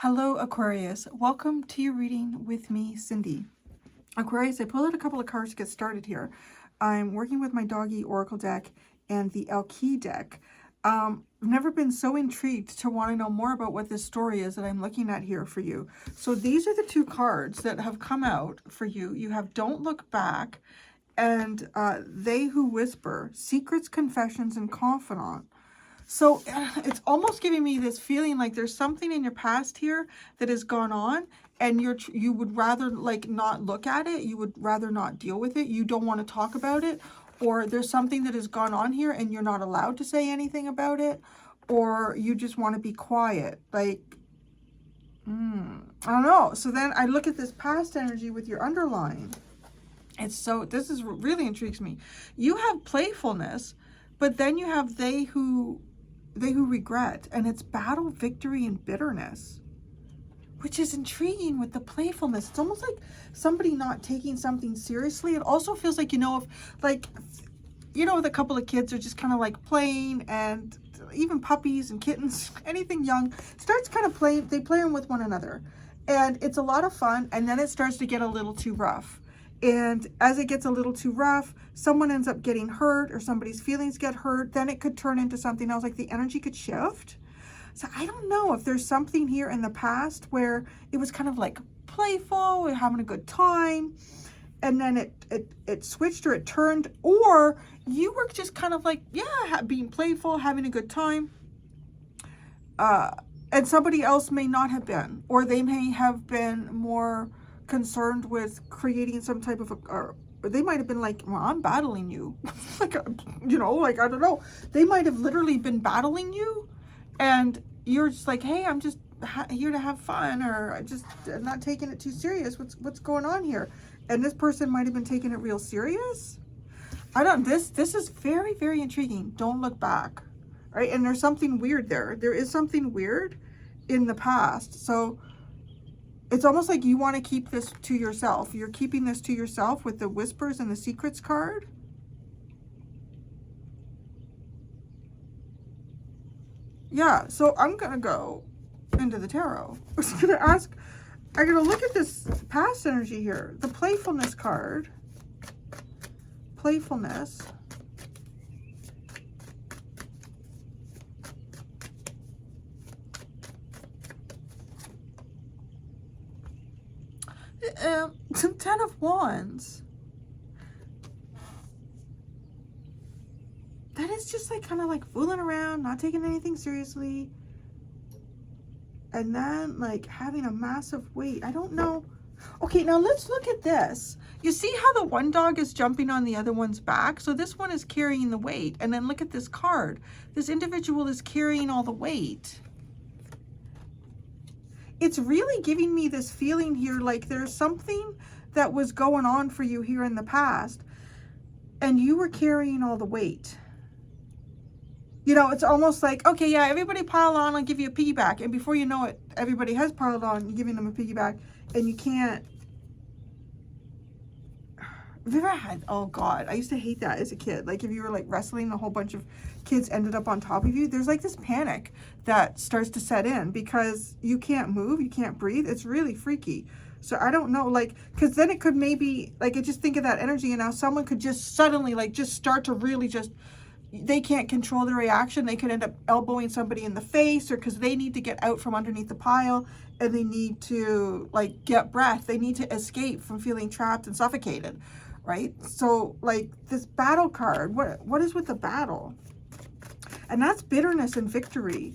Hello, Aquarius. Welcome to your reading with me, Cindy. Aquarius, I pulled out a couple of cards to get started here. I'm working with my doggy oracle deck and the Alki deck. I've never been so intrigued to want to know more about what this story is that I'm looking at here for you. So these are the two cards that have come out for you. You have Don't Look Back and They Who Whisper, Secrets, Confessions, and Confidant. So it's almost giving me this feeling like there's something in your past here that has gone on, and you would rather like not look at it. You would rather not deal with it. You don't want to talk about it, or there's something that has gone on here and you're not allowed to say anything about it, or you just want to be quiet. Like, I don't know. So then I look at this past energy with your underline. This is really intrigues me. You have playfulness, but then you have they who regret, and it's battle, victory, and bitterness, which is intriguing with the playfulness. It's almost like somebody not taking something seriously. It also feels like, with a couple of kids are just kind of like playing, and even puppies and kittens, anything young, starts kind of playing, they play them with one another. And it's a lot of fun, and then it starts to get a little too rough. And as it gets a little too rough, someone ends up getting hurt or somebody's feelings get hurt. Then it could turn into something else, like the energy could shift. So I don't know if there's something here in the past where it was kind of like playful, we're having a good time, and then it switched or it turned, or you were just kind of like, yeah, being playful, having a good time. And somebody else may not have been, or they may have been more concerned with creating some type of or they might have been like, well, I'm battling you. like I don't know, they might have literally been battling you, and you're just like, hey, I'm just here to have fun, or I just not taking it too serious. What's going on here? And this person might have been taking it real serious. This is very, very intriguing. Don't look back, right? And there's something weird there. There is something weird in the past. So it's almost like you want to keep this to yourself. You're keeping this to yourself with the whispers and the secrets card. Yeah, so I'm going to go into the tarot. I'm going to ask, I'm going to look at this past energy here. The playfulness card. Playfulness. Some 10 of Wands. That is just like kind of like fooling around, not taking anything seriously. And then like having a massive weight. I don't know. Okay, now let's look at this. You see how the one dog is jumping on the other one's back? So this one is carrying the weight. And then look at this card. This individual is carrying all the weight. It's really giving me this feeling here like there's something that was going on for you here in the past, and you were carrying all the weight. It's almost like, okay, yeah, everybody pile on, I'll give you a piggyback. And before you know it, everybody has piled on, you're giving them a piggyback, and you can't. Have you ever had, oh God, I used to hate that as a kid. Like if you were like wrestling, a whole bunch of kids ended up on top of you. There's like this panic that starts to set in because you can't move, you can't breathe. It's really freaky. So I don't know, like, because then it could maybe, like, I just think of that energy, and now someone could just suddenly like just start to really just, they can't control their reaction. They could end up elbowing somebody in the face, or because they need to get out from underneath the pile and they need to like get breath. They need to escape from feeling trapped and suffocated. Right? So like this battle card, what is with the battle? And that's bitterness and victory.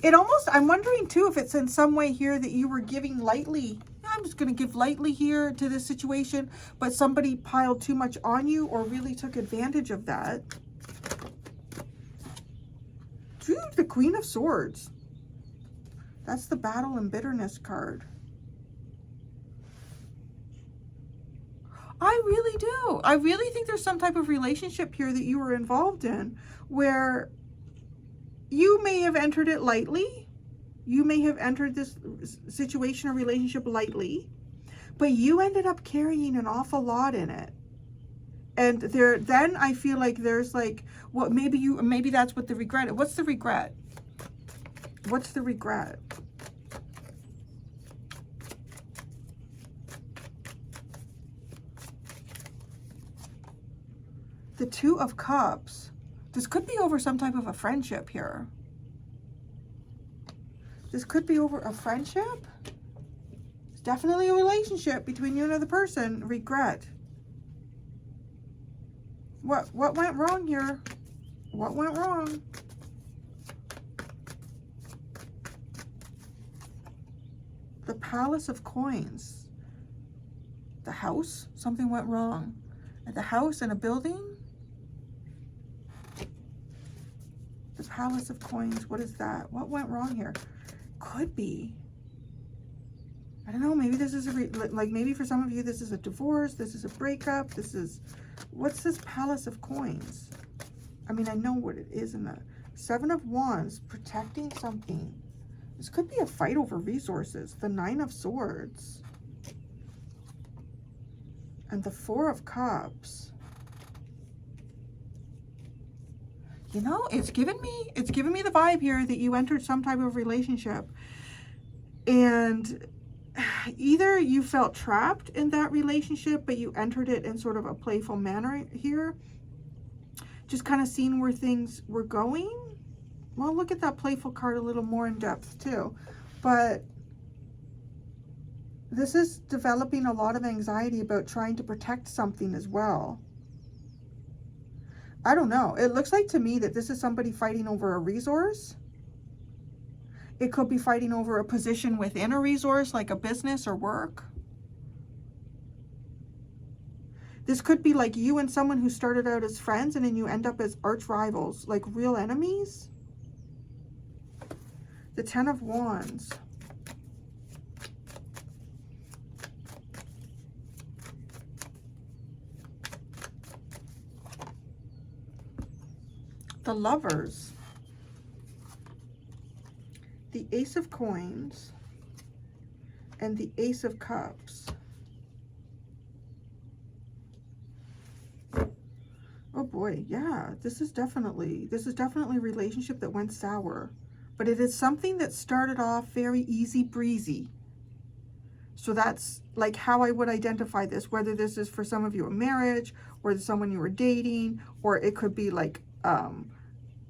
I'm wondering too if it's in some way here that you were giving lightly. I'm just going to give lightly here to this situation, but somebody piled too much on you or really took advantage of that. Dude, the Queen of Swords. That's the battle and bitterness card. I really do. I really think there's some type of relationship here that you were involved in where you may have entered it lightly. You may have entered this situation or relationship lightly, but you ended up carrying an awful lot in it. And then I feel like there's like, well, maybe that's what the regret is. What's the regret? What's the regret? The Two of Cups. This could be over some type of a friendship here. This could be over a friendship. It's definitely a relationship between you and another person. Regret. What went wrong here? What went wrong? The Palace of Coins. The house? Something went wrong. At the house and a building? The Palace of Coins. What is that? What went wrong here? Could be. I don't know. Maybe this is like maybe for some of you this is a divorce. This is a breakup. This is, what's this Palace of Coins? I mean, I know what it is in the Seven of Wands, protecting something. This could be a fight over resources. The Nine of Swords. And the Four of Cups. You know, it's giving me the vibe here that you entered some type of relationship. And either you felt trapped in that relationship, but you entered it in sort of a playful manner here. Just kind of seeing where things were going. Well, look at that playful card a little more in depth too. But this is developing a lot of anxiety about trying to protect something as well. I don't know. It looks like to me that this is somebody fighting over a resource. It could be fighting over a position within a resource, like a business or work. This could be like you and someone who started out as friends and then you end up as arch rivals, like real enemies. The Ten of Wands. The Lovers. The Ace of Coins. And the Ace of Cups. Oh boy, yeah, this is definitely a relationship that went sour. But it is something that started off very easy breezy. So that's like how I would identify this, whether this is for some of you a marriage, or someone you were dating, or it could be like,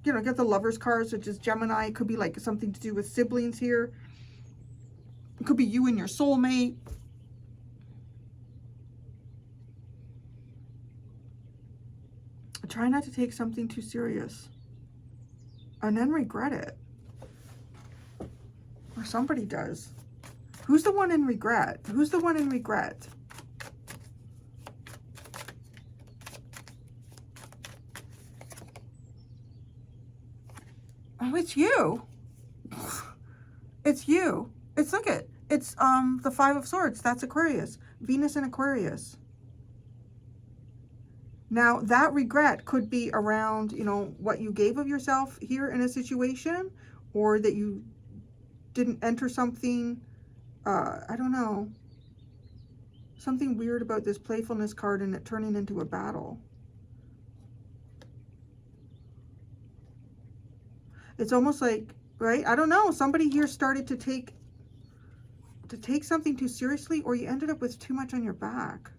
you know, get the Lovers cards, which is Gemini. It could be like something to do with siblings here. It could be you and your soulmate. Try not to take something too serious and then regret it. Or somebody does. Who's the one in regret? Who's the one in regret? Oh, it's you. It's you. It's, look at, it's the Five of Swords. That's Aquarius. Venus in Aquarius. Now, that regret could be around, you know, what you gave of yourself here in a situation, or that you didn't enter something, I don't know, something weird about this playfulness card and it turning into a battle. It's almost like, right? I don't know. Somebody here started to take something too seriously, or you ended up with too much on your back.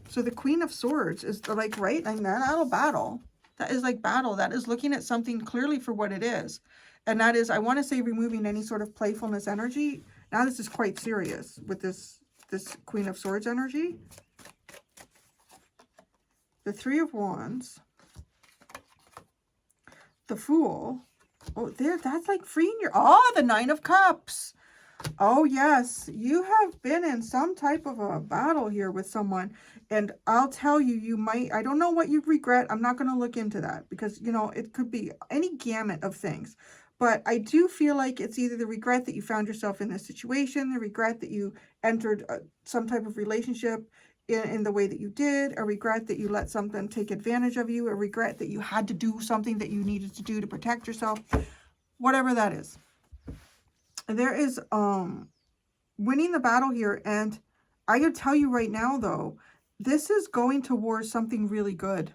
So the Queen of Swords is like, right? And that'll battle. That is like battle. That is looking at something clearly for what it is. And that is, I want to say, removing any sort of playfulness energy. Now this is quite serious with this Queen of Swords energy. The Three of Wands. The Fool. Oh, there, that's like freeing your, oh, the Nine of Cups. Oh, yes, you have been in some type of a battle here with someone. And I'll tell you, you might, I don't know what you regret. I'm not going to look into that because, you know, it could be any gamut of things. But I do feel like it's either the regret that you found yourself in this situation, the regret that you entered some type of relationship in the way that you did, a regret that you let something take advantage of you, a regret that you had to do something that you needed to do to protect yourself, whatever that is. There is winning the battle here, and I can tell you right now, though, this is going towards something really good.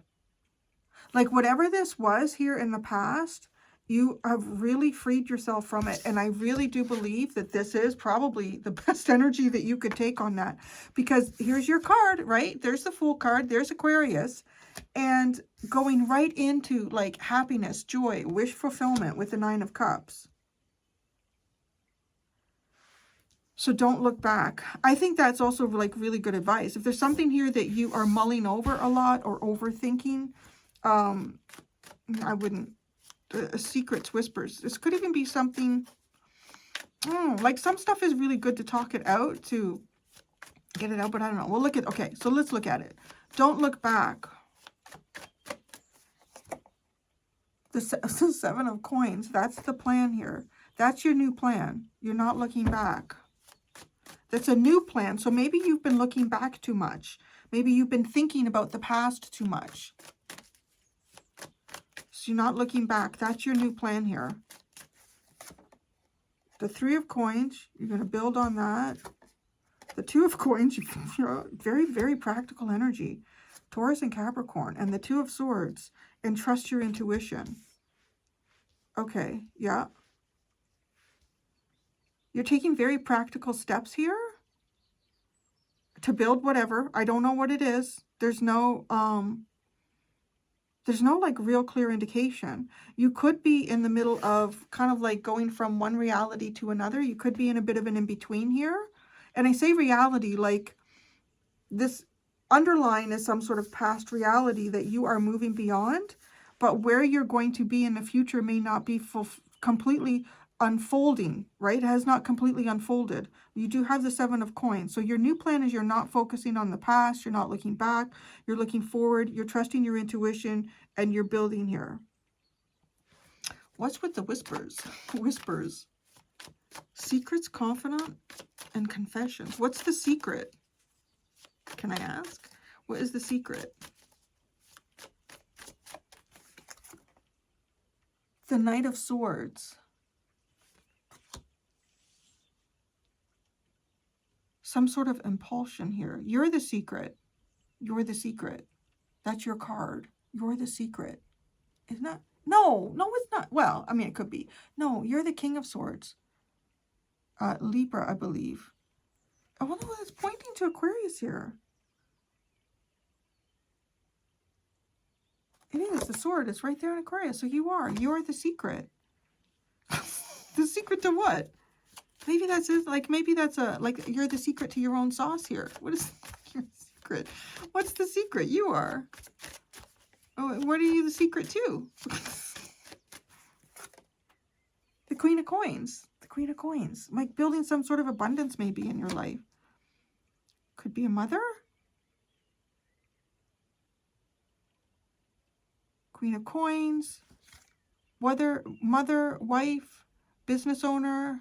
Like whatever this was here in the past, You have really freed yourself from it. And I really do believe that this is probably the best energy that you could take on that. Because here's your card, right? There's the Fool card. There's Aquarius. And going right into like happiness, joy, wish fulfillment with the Nine of Cups. So don't look back. I think that's also like really good advice. If there's something here that you are mulling over a lot or overthinking, I wouldn't. Secrets, whispers. This could even be something, like some stuff is really good to talk it out, to get it out, but I don't know. We'll look at, okay, so let's look at it. Don't look back. The Seven of Coins, that's the plan here. That's your new plan. You're not looking back. That's a new plan. So maybe you've been looking back too much. Maybe you've been thinking about the past too much. So you're not looking back. That's your new plan here. The Three of Coins, you're going to build on that. The Two of Coins, you're very, very practical energy. Taurus and Capricorn. And the Two of Swords, and trust your intuition. Okay, yeah. You're taking very practical steps here to build whatever. I don't know what it is. There's no like real clear indication. You could be in the middle of kind of like going from one reality to another. You could be in a bit of an in-between here. And I say reality, like this underlying is some sort of past reality that you are moving beyond, but where you're going to be in the future may not be completely unfolding, right? It has not completely unfolded. You do have the Seven of Coins. So your new plan is you're not focusing on the past. You're not looking back. You're looking forward. You're trusting your intuition, and you're building here. What's with the whispers? Whispers. Secrets, confidant, and confessions. What's the secret? Can I ask? What is the secret? The Knight of Swords. Some sort of impulsion here. You're the secret. You're the secret. That's your card. You're the secret. Isn't that? No, it's not. Well, I mean, it could be. No, you're the King of Swords. Libra, I believe. Oh, no, it's pointing to Aquarius here. It is. The sword is right there in Aquarius. So you're the secret. The secret to what? Maybe that's it. Like, maybe that's like you're the secret to your own sauce here. What is your secret? What's the secret? You are. Oh, what are you the secret to? The Queen of Coins. The Queen of Coins. Like building some sort of abundance maybe in your life. Could be a mother. Queen of Coins. Whether mother, wife, business owner.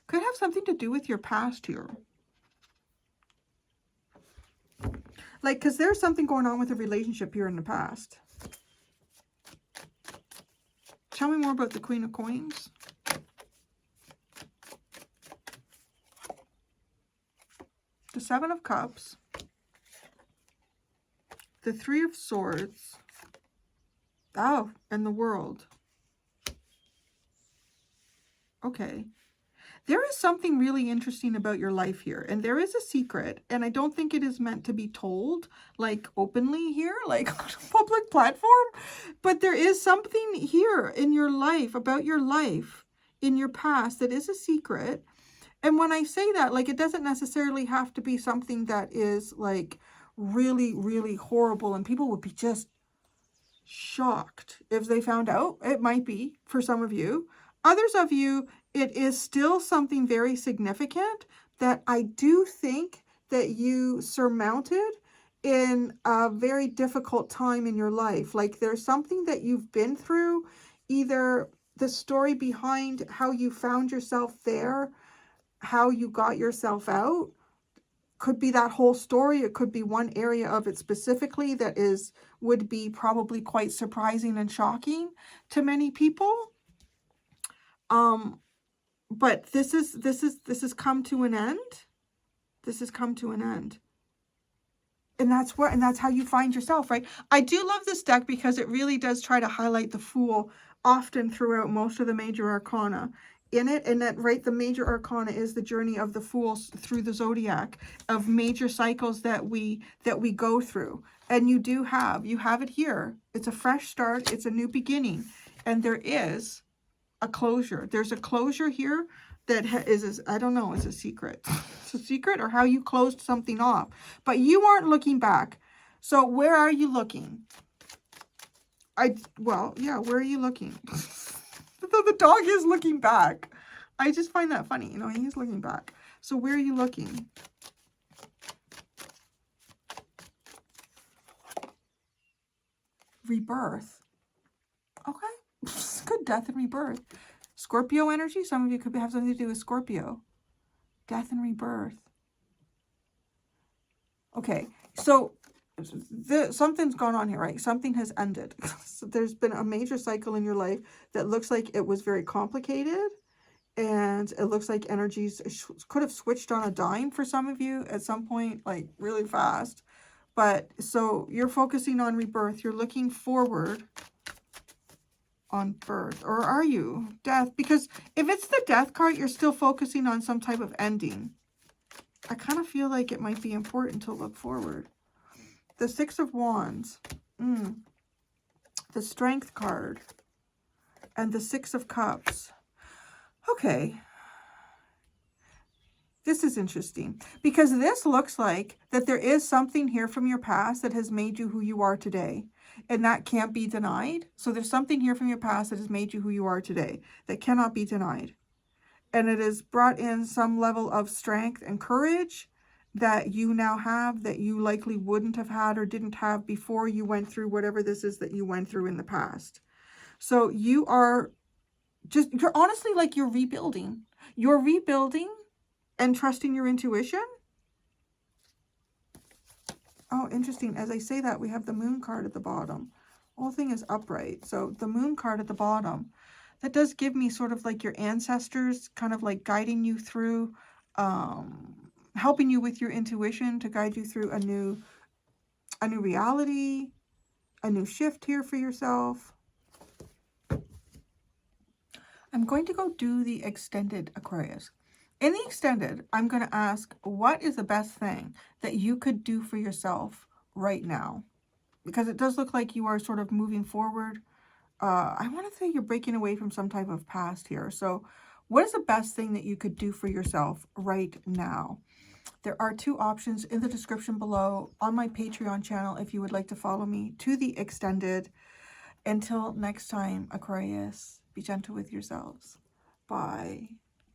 Could have something to do with your past here. Like, because there's something going on with a relationship here in the past. Tell me more about the Queen of Coins. The Seven of Cups. The Three of Swords. Oh, and the World. Okay. There is something really interesting about your life here, and there is a secret, and I don't think it is meant to be told, like, openly here, like, on a public platform, but there is something here in your life, about your life, in your past, that is a secret, and when I say that, like, it doesn't necessarily have to be something that is, like, really, really horrible, and people would be just shocked if they found out. It might be, for some of you. Others of you, it is still something very significant that I do think that you surmounted in a very difficult time in your life. Like there's something that you've been through, either the story behind how you found yourself there, how you got yourself out. Could be that whole story. It could be one area of it specifically that would be probably quite surprising and shocking to many people. But this has come to an end. This has come to an end. And that's how you find yourself, right? I do love this deck because it really does try to highlight the Fool often throughout most of the major arcana in it. And that, right, the major arcana is the journey of the Fool through the zodiac of major cycles that we go through. And you have it here. It's a fresh start. It's a new beginning. And there is a closure. There's a closure here that is, I don't know, it's a secret. It's a secret, or how you closed something off. But you aren't looking back. So where are you looking? Well, yeah, where are you looking? The dog is looking back. I just find that funny. You know, he's looking back. So where are you looking? Rebirth. Okay. Good, death and rebirth. Scorpio energy. Some of you could have something to do with Scorpio. Death and rebirth. Okay, so something's gone on here, right? Something has ended. So there's been a major cycle in your life that looks like it was very complicated. And it looks like energies could have switched on a dime for some of you at some point, like really fast. But so you're focusing on rebirth. You're looking forward on birth. Or are you? Death. Because if it's the death card, you're still focusing on some type of ending. I kind of feel like it might be important to look forward. The Six of Wands. The Strength card. And the Six of Cups. Okay. This is interesting. Because this looks like that there is something here from your past that has made you who you are today. And that can't be denied. So there's something here from your past that has made you who you are today. That cannot be denied. And it has brought in some level of strength and courage that you now have that you likely wouldn't have had or didn't have before you went through whatever this is that you went through in the past. So you are you're honestly like you're rebuilding. You're rebuilding and trusting your intuition. Oh, interesting. As I say that, we have the Moon card at the bottom. The whole thing is upright. So the Moon card at the bottom. That does give me sort of like your ancestors kind of like guiding you through, helping you with your intuition to guide you through a new reality, a new shift here for yourself. I'm going to go do the extended, Aquarius. In the extended, I'm going to ask, what is the best thing that you could do for yourself right now? Because it does look like you are sort of moving forward. I want to say you're breaking away from some type of past here. So what is the best thing that you could do for yourself right now? There are two options in the description below on my Patreon channel if you would like to follow me to the extended. Until next time, Aquarius, be gentle with yourselves. Bye.